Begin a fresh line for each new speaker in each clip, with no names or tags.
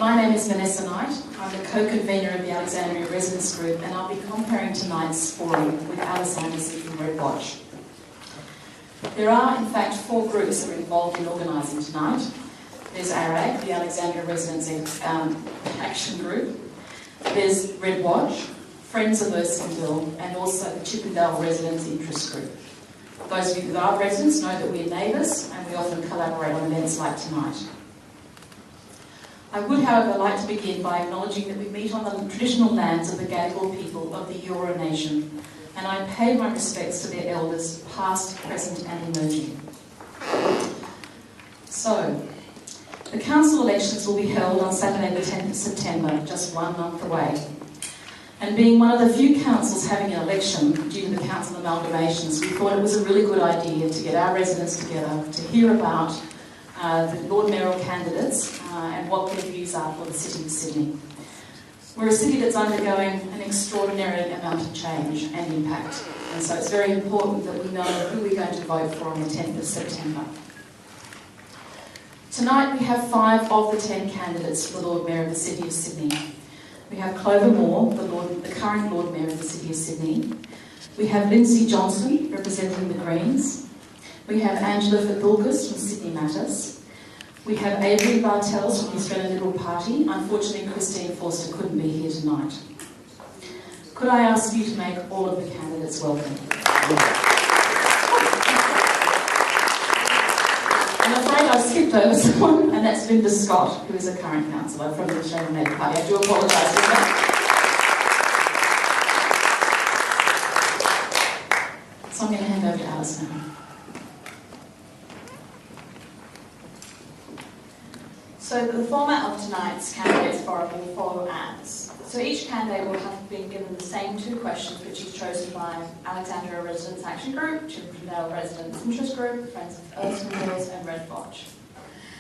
My name is Vanessa Knight. I'm the co-convener of the Alexandria Residents Group, and I'll be comparing tonight's forum with Alexander's from Red Watch. There are, in fact, 4 groups that are involved in organising tonight. There's ARAG, the Alexandria Residents Action Group. There's Red Watch, Friends of Erskineville, and also the Chippendale Residents Interest Group. Those of you that are residents know that we're neighbours and we often collaborate on events like tonight. I would, however, like to begin by acknowledging that we meet on the traditional lands of the Gadigal people of the Eora Nation, and I pay my respects to their elders, past, present and emerging. So, the council elections will be held on Saturday the 10th of September, just 1 month away. And being one of the few councils having an election due to the council amalgamations, we thought it was a really good idea to get our residents together to hear about the Lord Mayoral candidates and what their views are for the City of Sydney. We're a city that's undergoing an extraordinary amount of change and impact, and so it's very important that we know who we're going to vote for on the 10th of September. Tonight we have 5 of the 10 candidates for the Lord Mayor of the City of Sydney. We have Clover Moore, the current Lord Mayor of the City of Sydney. We have Lindsay Johnson, representing the Greens. We have Angela Fidulkas from Sydney Matters. We have Avery Bartels from the Australian Liberal Party. Unfortunately, Christine Forster couldn't be here tonight. Could I ask you to make all of the candidates welcome? I'm afraid I skipped over someone, and that's Linda Scott, who is a current councillor from the Australian Labor Party. I do apologise for that. So I'm going to hand over to Alice now.
So the format of tonight's candidates forum will follow as. So each candidate will have been given the same 2 questions, which is chosen by Alexandria Residents Action Group, Chippendale Residents Interest Group, Friends of Erskineville and Red Watch.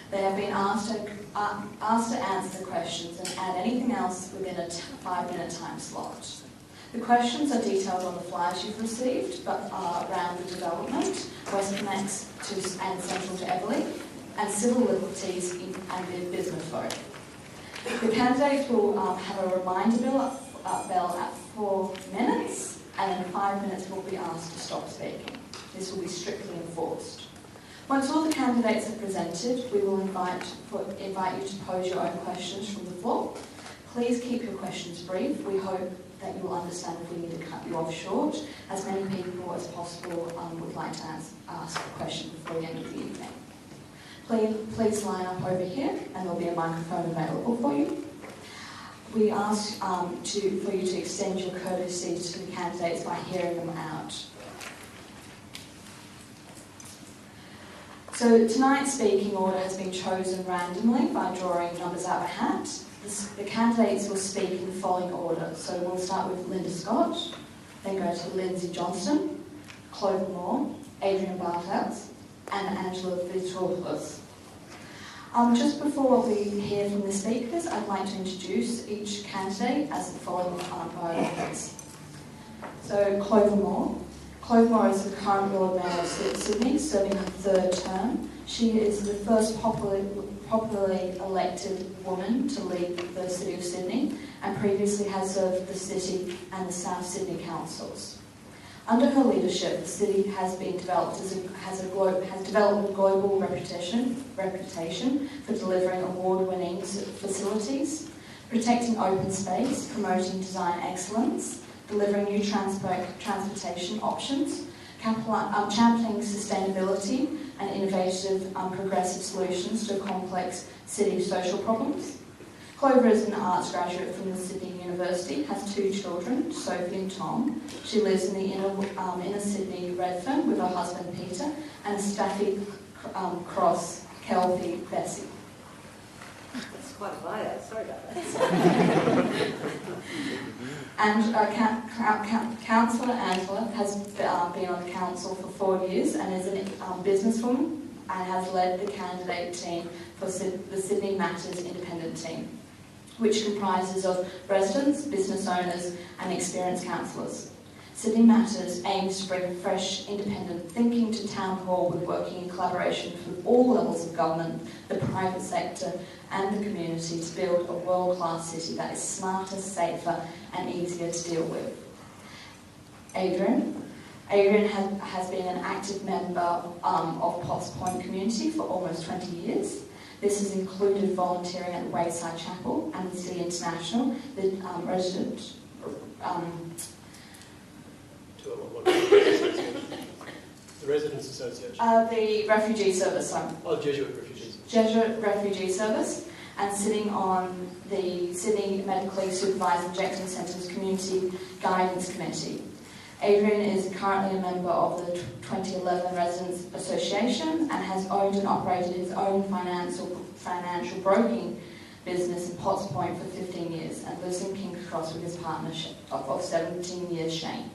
They have been asked to answer the questions and add anything else within a 5-minute time slot. The questions are detailed on the flyers you've received, but are around the development, WestConnex and Central to Everleigh, and civil liberties and the business vote. The candidates will have a reminder bell at 4 minutes, and in 5 minutes will be asked to stop speaking. This will be strictly enforced. Once all the candidates are presented, we will invite you to pose your own questions from the floor. Please keep your questions brief. We hope that you will understand if we need to cut you off short, as many people as possible would like to ask a question before the end of the evening. Please line up over here, and there'll be a microphone available for you. We ask for you to extend your courtesy to the candidates by hearing them out. So tonight's speaking order has been chosen randomly by drawing numbers out of a hat. The candidates will speak in the following order. So we'll start with Linda Scott, then go to Lindsay Johnston, Clover Moore, Adrian Bartels, and Angela Fidulkas. Just before we hear from the speakers, I'd like to introduce each candidate as the following biographies. So Clover Moore. Clover Moore is the current Lord Mayor of Sydney, serving her 3rd term. She is the first popularly elected woman to lead the City of Sydney, and previously has served the City and the South Sydney councils. Under her leadership, the city has been developed has developed a global reputation for delivering award-winning facilities, protecting open space, promoting design excellence, delivering new transportation options, championing sustainability and innovative, progressive solutions to complex city social problems. Clover is an arts graduate from the Sydney University, has 2 children, Sophie and Tom. She lives in the inner Sydney Redfern with her husband Peter and a Staffy Cross Kelpie Bessie.
That's quite a bio, sorry about that.
And Councillor Angela has been on the council for 4 years and is a businesswoman and has led the candidate team for the Sydney Matters independent team, which comprises of residents, business owners and experienced councillors. Sydney Matters aims to bring fresh, independent thinking to Town Hall with working in collaboration with all levels of government, the private sector and the community to build a world-class city that is smarter, safer and easier to deal with. Adrian has been an active member of Potts Point community for almost 20 years. This has included volunteering at the Wayside Chapel and the City International, the resident...
The Residents Association?
The Refugee Service, sorry.
Oh, Jesuit Refugees.
Jesuit Refugee Service, and sitting on the Sydney Medically Supervised Injecting Centres Community Guidance Committee. Adrian is currently a member of the 2011 Residents Association and has owned and operated his own financial broking business in Potts Point for 15 years and lives in King's Cross with his partnership of 17 years, Shane.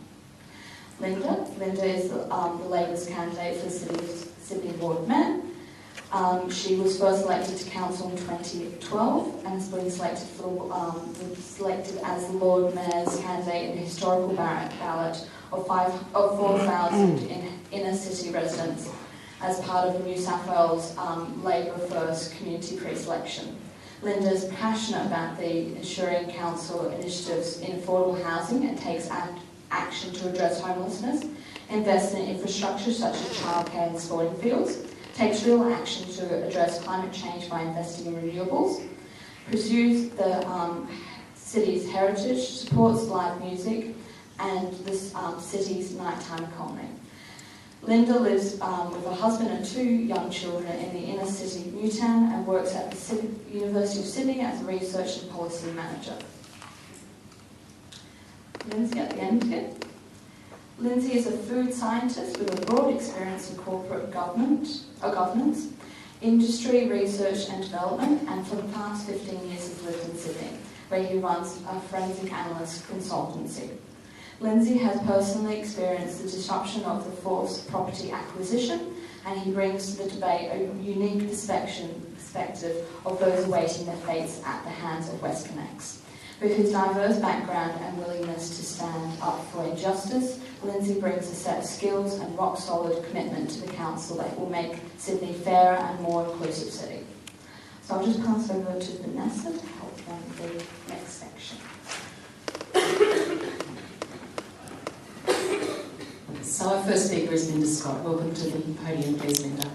Linda is the Labour's candidate for Sydney Board of Men. She was first elected to council in 2012 and has been selected as the Lord Mayor's candidate in the historical ballot of 4,000 inner city residents as part of the New South Wales Labour First community pre-selection. Linda is passionate about the ensuring council initiatives in affordable housing and takes action to address homelessness, invests in infrastructure such as childcare and sporting fields, takes real action to address climate change by investing in renewables, pursues the city's heritage, supports live music and the city's nighttime economy. Linda lives with her husband and 2 young children in the inner city Newtown and works at the University of Sydney as a research and policy manager. Lindsay at the end here. Lindsay is a food scientist with a broad experience in corporate governance, industry, research and development, and for the past 15 years has lived in Sydney, where he runs a forensic analyst consultancy. Lindsay has personally experienced the disruption of the forced property acquisition, and he brings to the debate a unique perspective of those awaiting their fates at the hands of WestConnex. With his diverse background and willingness to stand up for injustice, Lindsay brings a set of skills and rock-solid commitment to the council that will make Sydney a fairer and more inclusive city. So I'll just pass over to Vanessa to help run the next section.
So our first speaker is Linda Scott. Welcome to the podium, please, Linda.